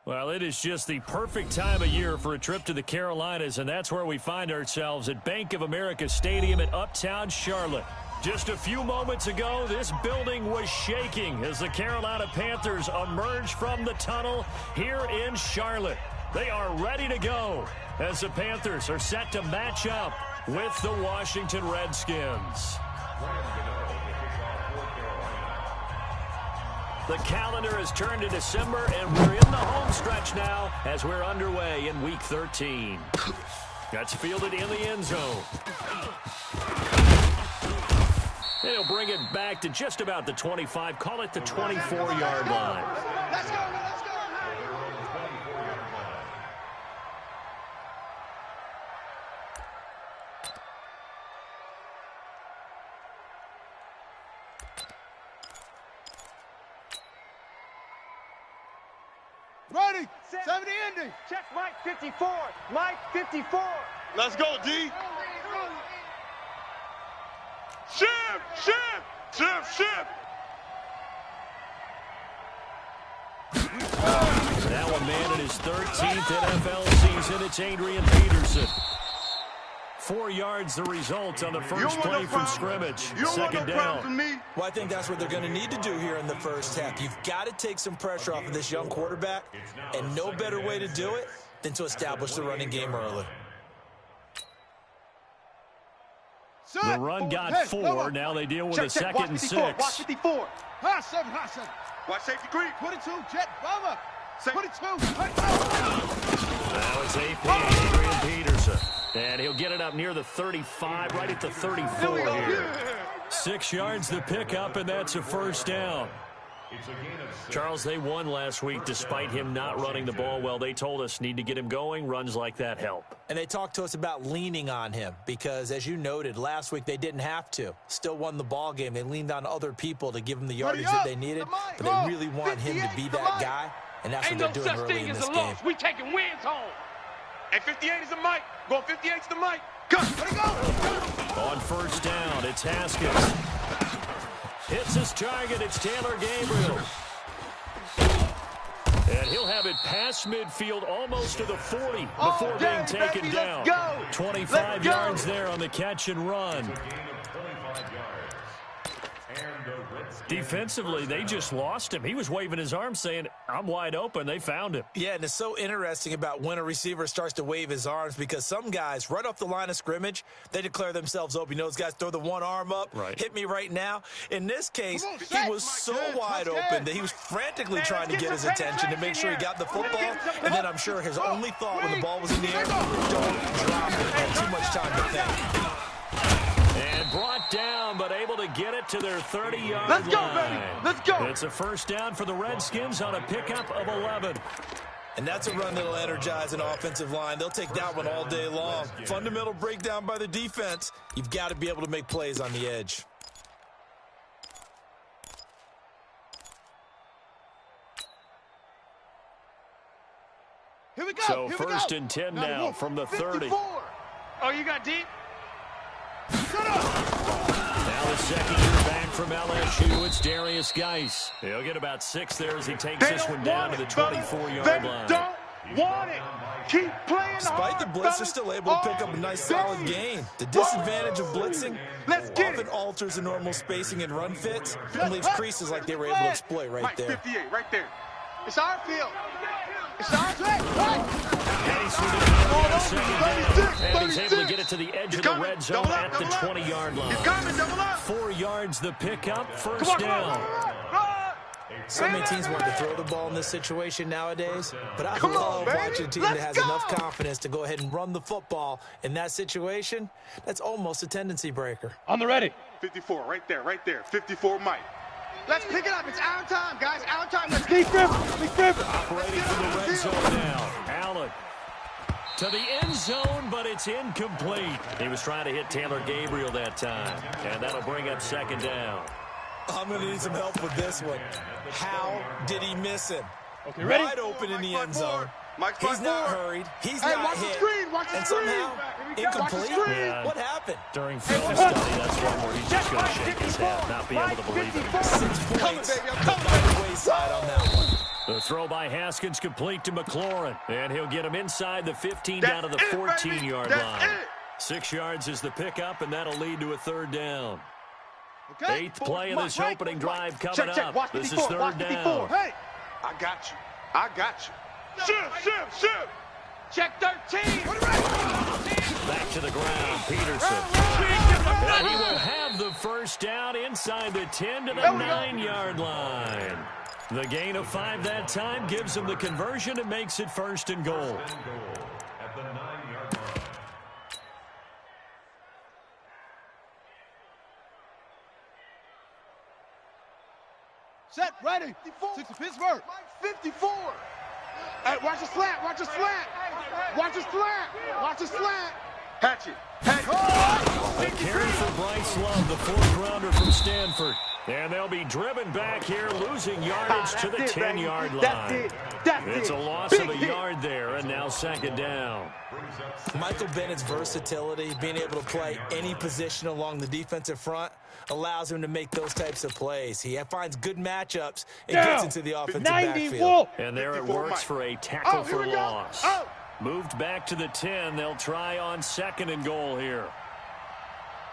Well, it is just the perfect time of year for a trip to the Carolinas, and that's where we find ourselves at Bank of America Stadium in Uptown Charlotte. Just a few moments ago, this building was shaking as the Carolina Panthers emerged from the tunnel here in Charlotte. They are ready to go as the Panthers are set to match up with the Washington Redskins. The calendar has turned to December, and we're in the home stretch now as we're underway in Week 13. That's fielded in the end zone. And he'll bring it back to just about the 25, call it the 24-yard line. Let's go, let's go. Ready, 70 ending. Check Mike 54. Mike 54. Let's go, D. Shift. Now a man in his 13th NFL season, it's Adrian Peterson. 4 yards the result on the first play from scrimmage. Second down. Well, I think that's what they're going to need to do here in the first half. You've got to take some pressure off of this young quarterback, and no better way to do it than to establish the running game early. The run got 4. Now they deal with a second and 6. Watch 54. Hot 7. Watch safety creep. 22, jet, bomber. 22. Now it's AP, Adrian Peterson. And he'll get it up near the 35, right at the 34 here. 6 yards the pickup, and that's a first down. Charles, they won last week despite him not running the ball well. They told us need to get him going. Runs like that help. And they talked to us about leaning on him because, as you noted, last week they didn't have to. Still won the ball game. They leaned on other people to give them the yardage that they needed, but they really want him to be that guy, and that's what they're doing early in this game. We taking wins home. And 58 is the mic. Going 58 is the mic. Cut. Let it go. On first down, it's Haskins. Hits his target. It's Taylor Gabriel. And he'll have it past midfield almost to the 40 before being taken down. 25 yards there on the catch and run. Defensively, they just lost him. He was waving his arms saying, I'm wide open. They found him. Yeah, and it's so interesting about when a receiver starts to wave his arms because some guys, right off the line of scrimmage, they declare themselves open. You know, those guys throw the one arm up, hit me right now. In this case, he was so wide open that he was frantically trying to get his attention to make sure he got the football. And then I'm sure his only thought when the ball was in the air, don't drop it. Had too much time to think. And brought down, but able to get it to their 30-yard line. Let's go, baby. Let's go. It's a first down for the Redskins on a pickup of 11. And that's a run that'll energize an offensive line. They'll take that one all day long. Fundamental breakdown by the defense. You've got to be able to make plays on the edge. Here we go. So first and 10 now from the 30. Oh, you got deep? Now the second year back from LSU, it's Darius Geis. He'll get about 6 there as he takes this one down to the 24-yard line. They don't want it. Keep playing Despite the blitz, they're still able to pick up a nice solid gain. The disadvantage of blitzing often alters the normal spacing and run fits and leaves creases like they were able to exploit right there. 58, right there. It's our field. It's our play. Right. And he's able to get it to the edge of the red zone at the 20-yard line. He's coming, double up. 4 yards the pickup, first down. So many teams want to throw the ball in this situation nowadays, but I love watching a team that has enough confidence to go ahead and run the football. In that situation, that's almost a tendency breaker. On the ready. 54, right there. 54, Mike. Let's pick it up. It's our time, guys. Our time. Let's keep dribbling. Operating from the red zone now. Allen to the end zone, but it's incomplete. He was trying to hit Taylor Gabriel that time, and that'll bring up second down. I'm going to need some help with this one. How did he miss him? Okay, ready? Wide open in the end zone. Mike's He's not hurried. He's not hit. And somehow, incomplete. Yeah. What happened? During film study, that's one where he's just going to shake his head, not be able to believe it. 6 points. By the wayside on that one. The throw by Haskins complete to McLaurin. And he'll get him inside the 15 down to the 14-yard line. 6 yards is the pickup, and that'll lead to a third down. Okay. 8th play of this opening drive coming up. This is third down. Hey, I got you. I got you. Shift. Check 13. Back to the ground, Peterson. And he will have the first down inside the 10 to the 9-yard line. The gain of 5 that time gives him the conversion and makes it 1st and goal. At the 9-yard line. Set, ready. 6 to Pittsburgh. 54. Hey, watch the slant. Watch the slant. Watch the slant. Watch the slant. Hatch it. A carry for Bryce Love, the 4th-rounder from Stanford. And they'll be driven back here, losing yardage to the 10-yard line. It's a loss of a yard there, and now 2nd down. Michael Bennett's versatility, being able to play any position along the defensive front, allows him to make those types of plays. He finds good matchups and gets into the offensive backfield. And there it works for a tackle for loss. Moved back to the 10. They'll try on 2nd and goal here.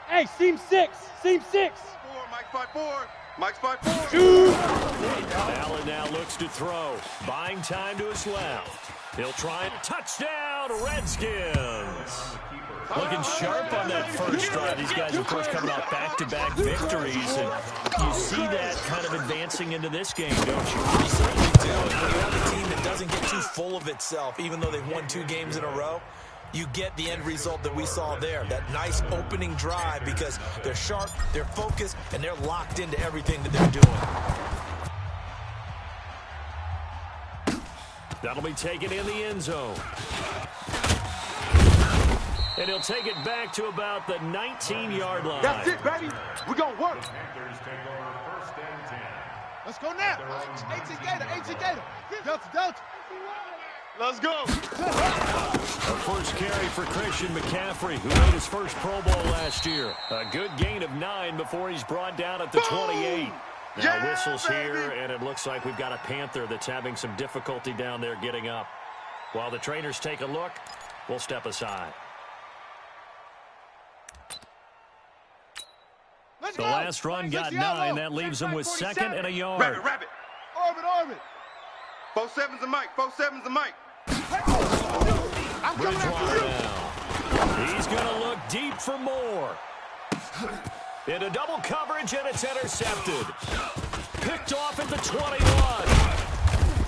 Hey, seam 6. Seam 6. Mike's 5-4. Mike's 5-4. Allen now looks to throw. Buying time to his left. He'll try a touchdown, Redskins. Looking sharp on that first drive. These guys, of course, coming off back-to-back victories. And you see that kind of advancing into this game, don't you? You certainly do. When you have a team that doesn't get too full of itself, even though they've won 2 games in a row, you get the end result that we saw there, that nice opening drive, because they're sharp, they're focused, and they're locked into everything that they're doing. That'll be taken in the end zone. And he'll take it back to about the 19-yard line. That's it, baby. We're going to work. Panthers take over 1st and 10. Let's go now. 18 Gator. Delta. Let's go. A first carry for Christian McCaffrey, who made his first Pro Bowl last year. A good gain of 9 before he's brought down at the 28. Now whistles here, and it looks like we've got a Panther that's having some difficulty down there getting up. While the trainers take a look, we'll step aside. The last run got 9. That leaves him with 2nd and a yard. Rabbit. Orbit. 4-7's a Mike. 4-7's a Mike. I'm coming after you. He's going to look deep for more. Into double coverage, and it's intercepted. Picked off at the 21.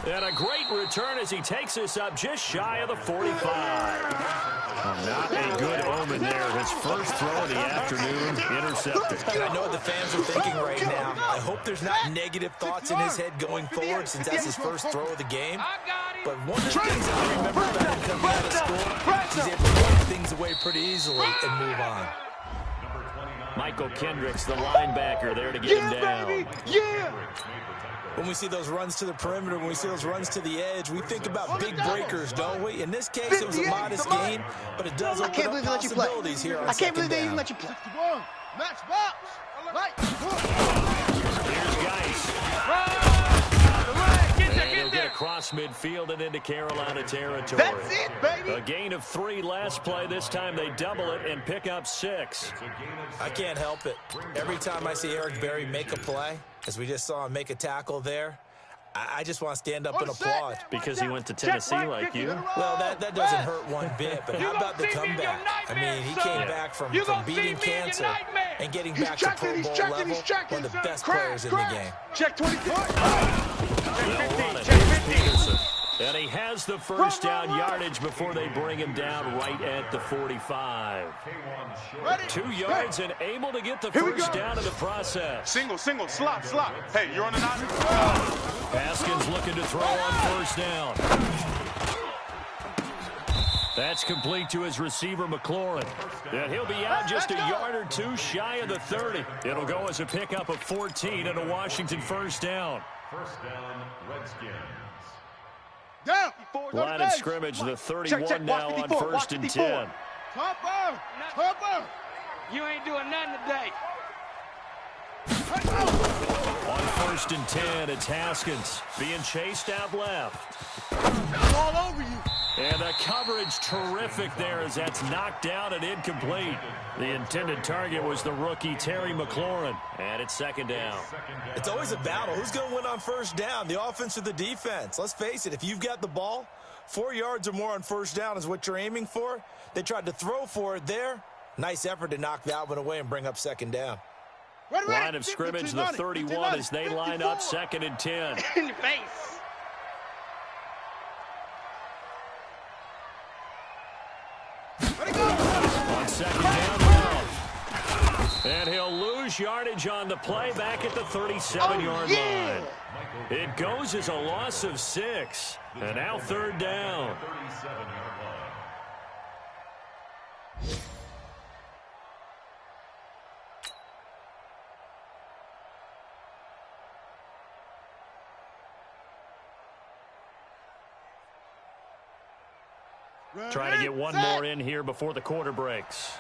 And a great return as he takes us up just shy of the 45. Not a good omen there. His first throw of the afternoon, intercepted. I know what the fans are thinking right now. I hope there's not negative thoughts in his head going forward, since that's his first throw of the game. But one of the things that I remember about him coming out of school, he's able to put things away pretty easily and move on. Michael Kendricks, the linebacker, there to get him down. Baby. When we see those runs to the perimeter, when we see those runs to the edge, we think about big breakers, don't we? In this case, it was a modest gain, but it does open up possibilities here on 2nd down. I can't believe they even let you play. Match box. Right. Here's Geis. And he'll get across midfield and into Carolina territory. That's it, baby. A gain of 3 last play. This time they double it and pick up 6. I can't help it. Every time I see Eric Berry make a play, as we just saw him make a tackle there, I just want to stand up and applaud. Because he went to Tennessee like you? Well, that doesn't hurt one bit, but how about the comeback? I mean, he came back from beating cancer and getting back to Pro Bowl level, one of the best players in the game. Check 24. Peterson. And he has the first down yardage before they bring him down right at the 45. 2 yards and able to get the first down in the process. Single, slop. Hey, you're on the nine. Haskins looking to throw on first down. That's complete to his receiver, McLaurin. And he'll be out just a yard or 2 shy of the 30. It'll go as a pickup of 14 and a Washington first down. First down, Redskins. Down. Line of scrimmage, the 31 now on 1st and 10. You ain't doing nothing today. On 1st and 10. It's Haskins being chased out left. All over you. And the coverage terrific there as that's knocked down and incomplete. The intended target was the rookie Terry McLaurin. And it's 2nd down. It's always a battle. Who's going to win on 1st down, the offense or the defense? Let's face it, if you've got the ball, 4 yards or more on 1st down is what you're aiming for. They tried to throw for it there. Nice effort to knock that one away and bring up 2nd down. Line of scrimmage, the 31 as they line up 2nd and 10. In your face. On 2nd down left. And he'll lose yardage on the play back at the 37-yard line. It goes as a loss of 6. And now 3rd down. Trying to get one more in here before the quarter breaks.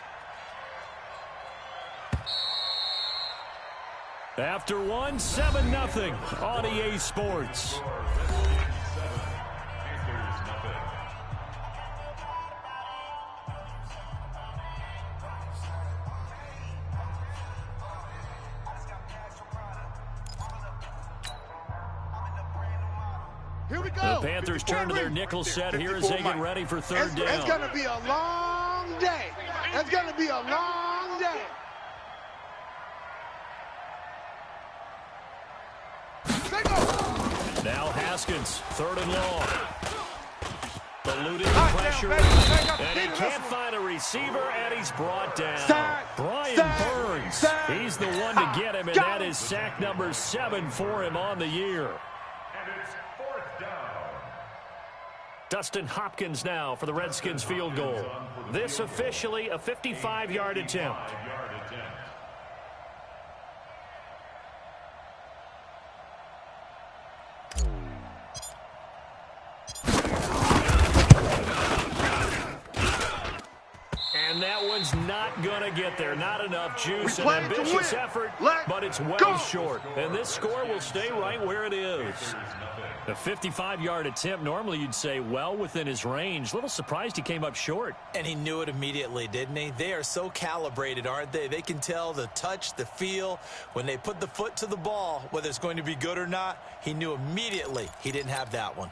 After one, 7-0 on EA Sports. Here we go. The Panthers turn to their nickel set here as they get ready for 3rd down. It's going to be a long day. It's going to be a long day. Now Haskins, 3rd and long. Eluding the pressure, and he can't find a receiver, and he's brought down. Brian Burns, he's the one to get him, and that is sack number 7 for him on the year. And it's 4th down. Dustin Hopkins now for the Redskins field goal. This officially a 55-yard attempt. And that one's not going to get there. Not enough juice. An ambitious effort, but it's well short. And this score will stay right where it is. A 55-yard attempt, normally you'd say well within his range. A little surprised he came up short. And he knew it immediately, didn't he? They are so calibrated, aren't they? They can tell the touch, the feel. When they put the foot to the ball, whether it's going to be good or not, he knew immediately he didn't have that one.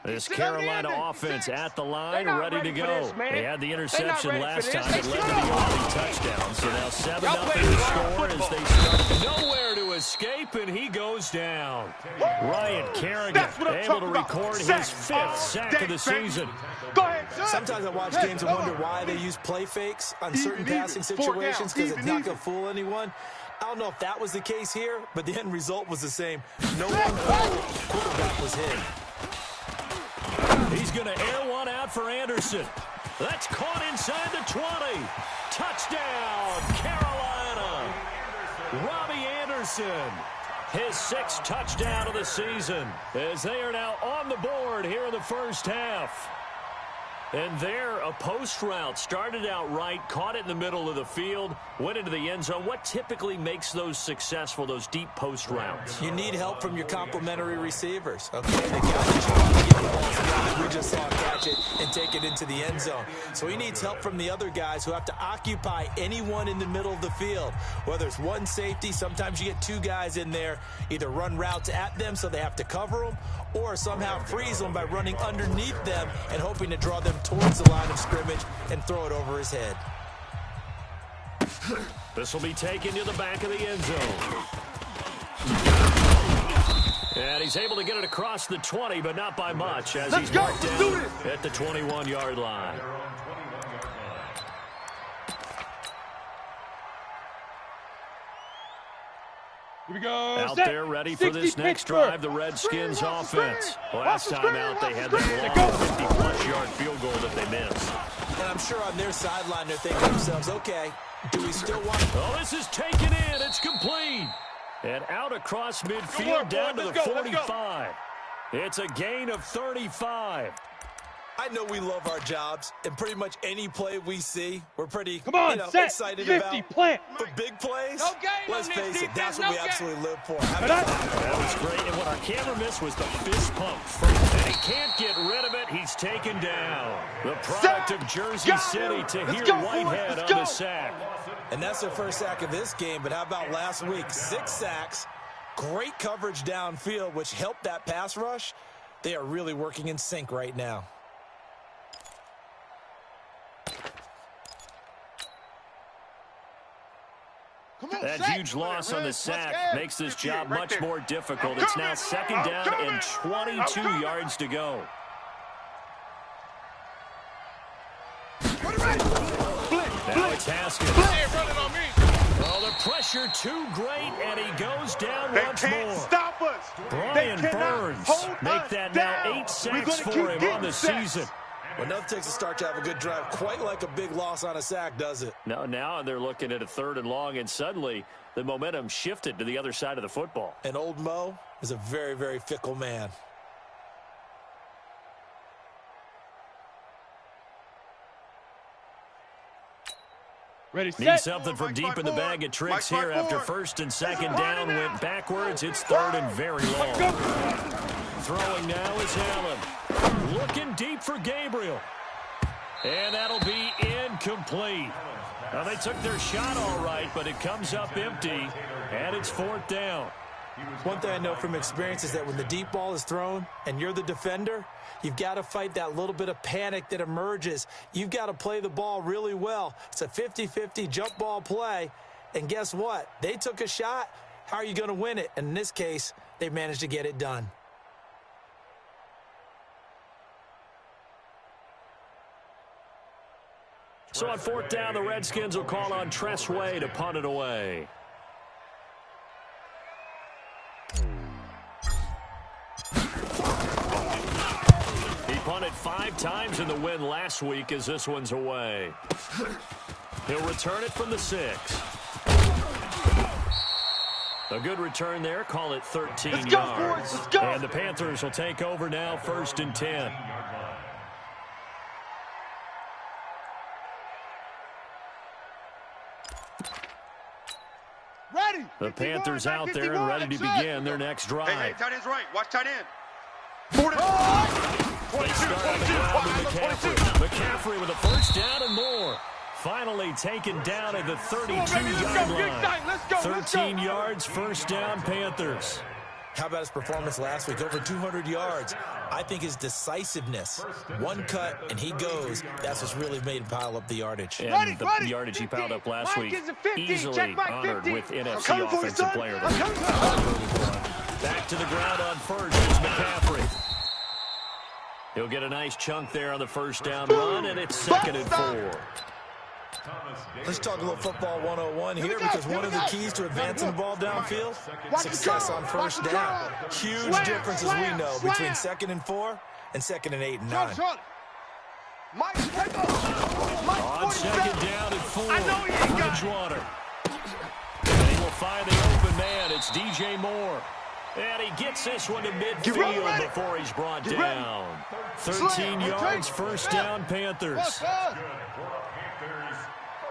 This Carolina offense at the line, ready to go. They had the interception last time that led to the only touchdown. So now 7-0 score as they start nowhere to escape, and he goes down. Ryan Kerrigan able to record his 5th sack of the season. Sometimes I watch games and wonder why they use play fakes on certain passing situations because it's not going to fool anyone. I don't know if that was the case here, but the end result was the same. No one quarterback was hit. He's going to air one out for Anderson. That's caught inside the 20. Touchdown, Carolina. Robbie Anderson, his 6th touchdown of the season, as they are now on the board here in the 1st half. And there, a post route started out right, caught it in the middle of the field, went into the end zone. What typically makes those successful, those deep post routes? You need help from your complementary receivers. Okay, the guys trying to get the ball to the guy we just saw catch it and take it into the end zone. So he needs help from the other guys who have to occupy anyone in the middle of the field. Whether it's one safety, sometimes you get 2 guys in there, either run routes at them so they have to cover them, or somehow freeze them by running underneath them and hoping to draw them towards the line of scrimmage and throw it over his head. This will be taken to the back of the end zone. And he's able to get it across the 20, but not by much, as he's marked down at the 21-yard line. Here we go. Out there ready for this next drive, the Redskins offense. Last time out, they had that long 50-plus yard field goal that they missed. And I'm sure on their sideline they're thinking to themselves, okay, do we still want... Oh, this is taken in. It's complete. And out across midfield down to the 45. It's a gain of 35. I know we love our jobs, and pretty much any play we see, we're pretty excited 50, about. plant. But big plays, No game let's on this face it, defense, that's what no we game. absolutely live for. That was great, and what our camera missed was the fist pump first. And he can't get rid of it. He's taken down. The product of Jersey City, Tahir Whitehead on the sack. And that's their first sack of this game, but how about last week? 6 sacks, great coverage downfield, which helped that pass rush. They are really working in sync right now. That huge loss on the sack makes this job much more difficult. It's now 2nd down and 22 yards to go. Now it's Haskins. Oh, the pressure too great, and he goes down once more. Stop us. Brian Burns make that now 8 sacks for him on the season. Well, nothing takes a start to have a good drive, quite like a big loss on a sack, does it? No, now they're looking at a 3rd and long, and suddenly the momentum shifted to the other side of the football. And old Mo is a very, very fickle man. Ready, Need set. something from deep in the bag of tricks here after 1st and 2nd down went backwards. It's 3rd and very long. Throwing now is Allen. Looking deep for Gabriel. And that'll be incomplete. Now, they took their shot all right, but it comes up empty, and it's 4th down. One thing I know from experience is that when the deep ball is thrown and you're the defender, you've got to fight that little bit of panic that emerges. You've got to play the ball really well. It's a 50-50 jump ball play, and guess what? They took a shot. How are you going to win it? And in this case, they managed to get it done. So on 4th down, the Redskins will call on Tress Way to punt it away. He punted 5 times in the win last week as this one's away. He'll return it from the 6. A good return there. Call it 13 yards. Let's go. And the Panthers will take over now, 1st and 10. Ready. The Panthers out there and ready to begin their next drive. Hey, tight end's right. Watch tight end. They start on the ground with McCaffrey. McCaffrey with a 1st down and more. Finally taken down at the 32-yard line. 13 yards, 1st down, Panthers. How about his performance last week? Over 200 yards. I think his decisiveness, one cut and he goes, that's what's really made him pile up the yardage. And the yardage he piled up last week, easily honored with NFC Offensive Player of the Week. Back to the ground on 1st is McCaffrey. He'll get a nice chunk there on the 1st down run, and it's 2nd and 4. Let's talk a little football 101 here, because one of the keys to advancing the ball downfield, success on 1st down. Huge difference, as we know, between 2nd and 4 and 2nd and 8 and 9. On 2nd down and 4, Bridgewater. And he will find the open man. It's DJ Moore. And he gets this one to midfield before he's brought down. 13 yards, 1st down, Panthers.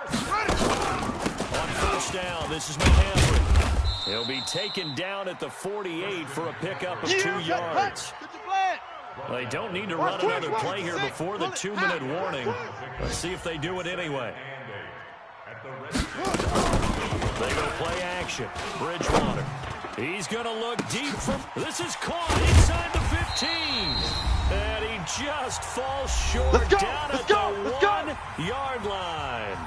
On 1st down, this is McCaffrey. He'll be taken down at the 48 for a pickup of 2 yards. They don't need to run another play here before the 2-minute warning. Let's see if they do it anyway. They go play action. Bridgewater. He's going to look deep from... This is caught inside the 15. And he just falls short down at the 1-yard line.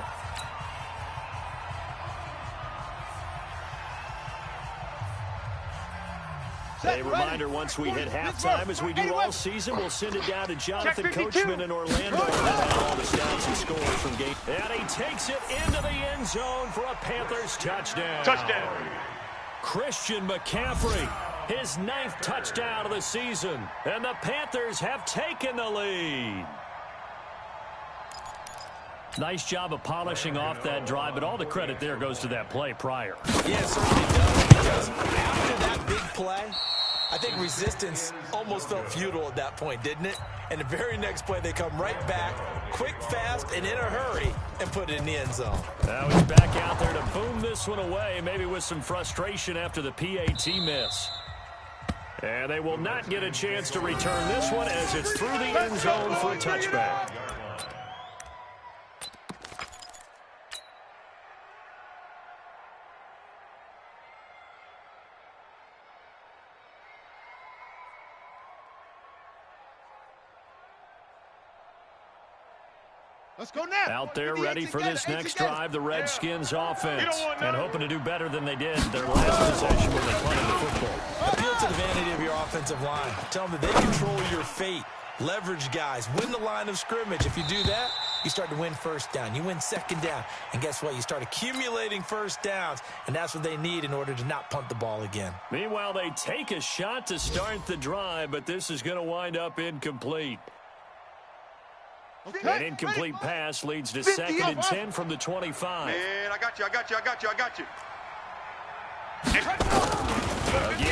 A reminder, once we hit halftime, as we do all season, we'll send it down to Jonathan Coachman in Orlando. And have all the stats and scores from game. And he takes it into the end zone for a Panthers touchdown. Christian McCaffrey, his 9th touchdown of the season. And the Panthers have taken the lead. Nice job of polishing off that drive, but all the credit there goes to that play prior. Yeah, it certainly does, because after that big play, I think resistance almost felt futile at that point, didn't it? And the very next play, they come right back, quick, fast, and in a hurry, and put it in the end zone. Now he's back out there to boom this one away, maybe with some frustration after the PAT miss. And they will not get a chance to return this one as it's through the end zone for a touchback. Let's go now. Out there ready for this next drive, the Redskins offense. And hoping to do better than they did their last possession when they punted the football. Appeal to the vanity of your offensive line. Tell them that they control your fate. Leverage guys. Win the line of scrimmage. If you do that, you start to win first down. You win second down. And guess what? You start accumulating first downs. And that's what they need in order to not punt the ball again. Meanwhile, they take a shot to start the drive, but this is going to wind up incomplete. Okay. An incomplete pass leads to 2nd and 10 from the 25. Man, I got you. Again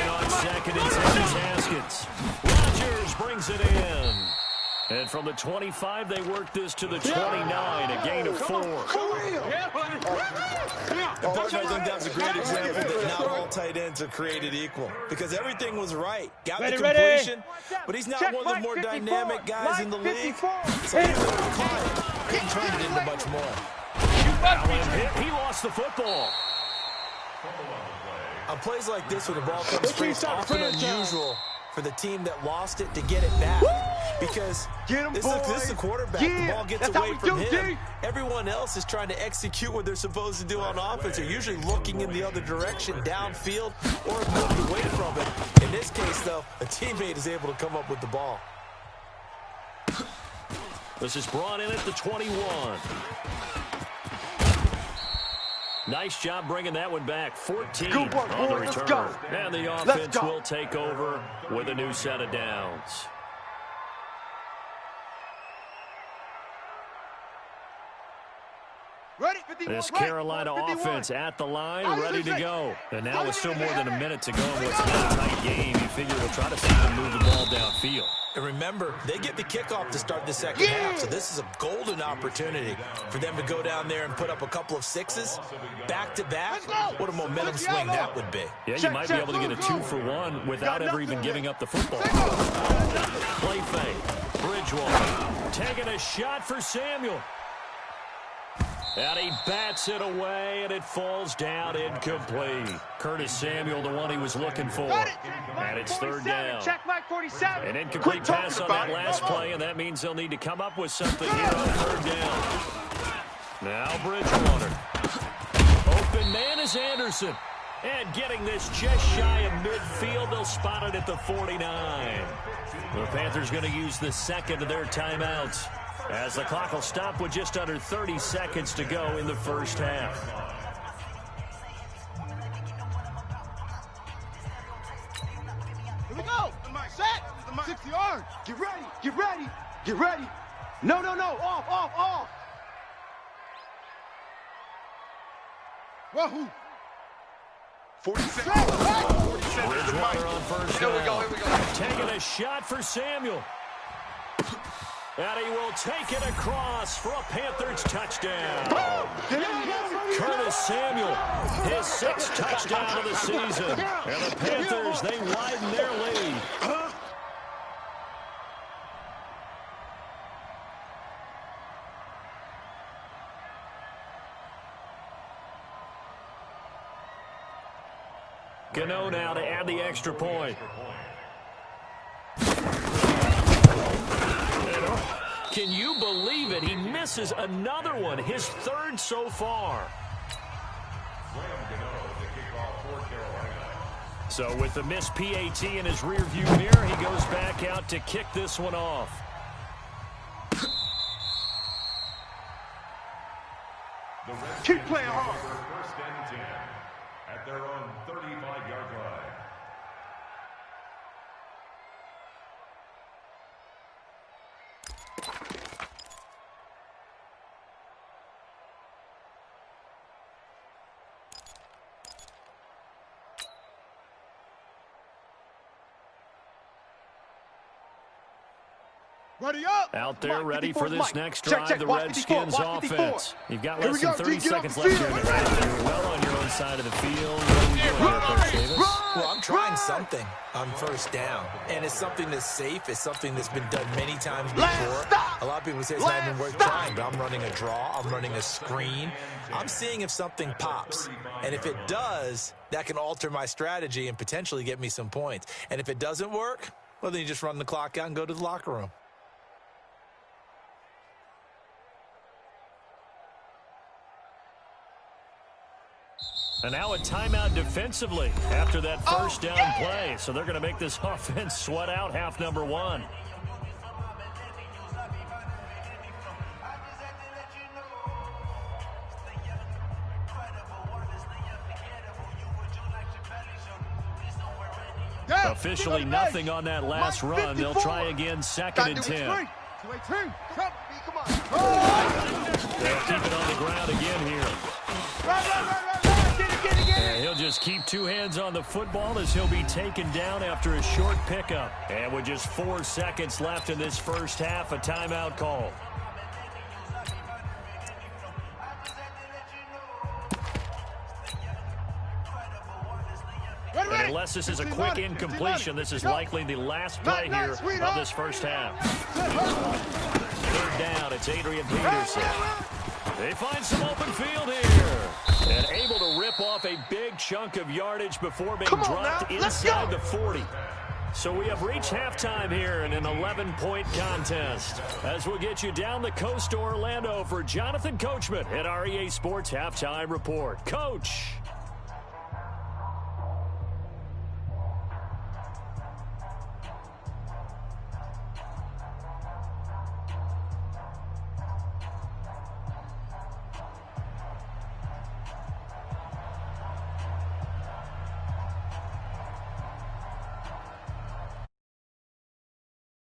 on 2nd and 10 is Haskins. Rodgers brings it in. And from the 25, they work this to the 29, a gain of 4. And partner, I think that's a great example that not all tight ends are created equal. Because everything was right. Got the completion, but he's not one of the more dynamic guys in the league. So even though he's quiet, he can turn it into much more. He lost the football. On plays like this, when the ball comes free, it's often unusual for the team that lost it to get it back. Because this is the quarterback. The ball gets away from him. Everyone else is trying to execute what they're supposed to do on offense. They're usually looking in the other direction, downfield, or moving away from it. In this case, though, a teammate is able to come up with the ball. This is brought in at the 21. Nice job bringing that one back. 14 on the return. And the offense will take over with a new set of downs. Ready? This Carolina offense at the line, ready to go. And now with still more than a minute to go in what's been a tight game, you figure we'll try to see them move the ball downfield. And remember, they get the kickoff to start the second half, so this is a golden opportunity for them to go down there and put up a couple of sixes back-to-back. What a momentum swing that would be. Yeah, you might be able to get a 2-for-1 without ever even giving up the football. Play fake. Bridgewater taking a shot for Samuel. And he bats it away, and it falls down incomplete. Curtis Samuel, the one he was looking for. And it's 3rd down. Check Mike 47. An incomplete pass on that last play, and that means they'll need to come up with something here on 3rd down. Now Bridgewater. Open man is Anderson. And getting this just shy of midfield, they'll spot it at the 49. The Panthers going to use the second of their timeouts, as the clock will stop with just under 30 seconds to go in the first half. Here we go. Set. 60 yards. Get ready. Get ready. Get ready. No. Off. Wahoo. 47. Bridgewater on first down. Here we go. Taking a shot for Samuel. And he will take it across for a Panthers touchdown. Curtis Samuel, his 6th touchdown of the season. And the Panthers, they widen their lead. Gano now to add the extra point. Can you believe it? He misses another one, his 3rd so far. So with the missed PAT in his rearview mirror, he goes back out to kick this one off. Keep playing hard. 1st and 10 at their own 35-yard line. Ready up. Out there, ready for this next Check, drive, check. the Watch Redskins 54, watch 54. offense. You've got Here less we than go, 30 G, get off seconds the left field. here in the half. You're well on your own side of the field. What are we doing here, Coach Davis? Well, I'm trying something on first down, and it's something that's safe. It's something that's been done many times before. A lot of people say it's not even worth trying, but I'm running a draw. I'm running a screen. I'm seeing if something pops, and if it does, that can alter my strategy and potentially get me some points. And if it doesn't work, well, then you just run the clock out and go to the locker room. And now a timeout defensively after that first down play. So they're going to make this offense sweat out half number one. Officially nothing on that last run. They'll try again, 2nd and 10. They'll keep it on the ground again here. And he'll just keep two hands on the football as he'll be taken down after a short pickup. And with just 4 seconds left in this first half, a timeout call. And unless this is a quick incompletion, this is likely the last play here of this first half. 3rd down, it's Adrian Peterson. They find some open field here. And able to rip off a big chunk of yardage before being dropped inside the 40. So we have reached halftime here in an 11-point contest. As we'll get you down the coast to Orlando for Jonathan Coachman at our EA Sports Halftime Report. Coach.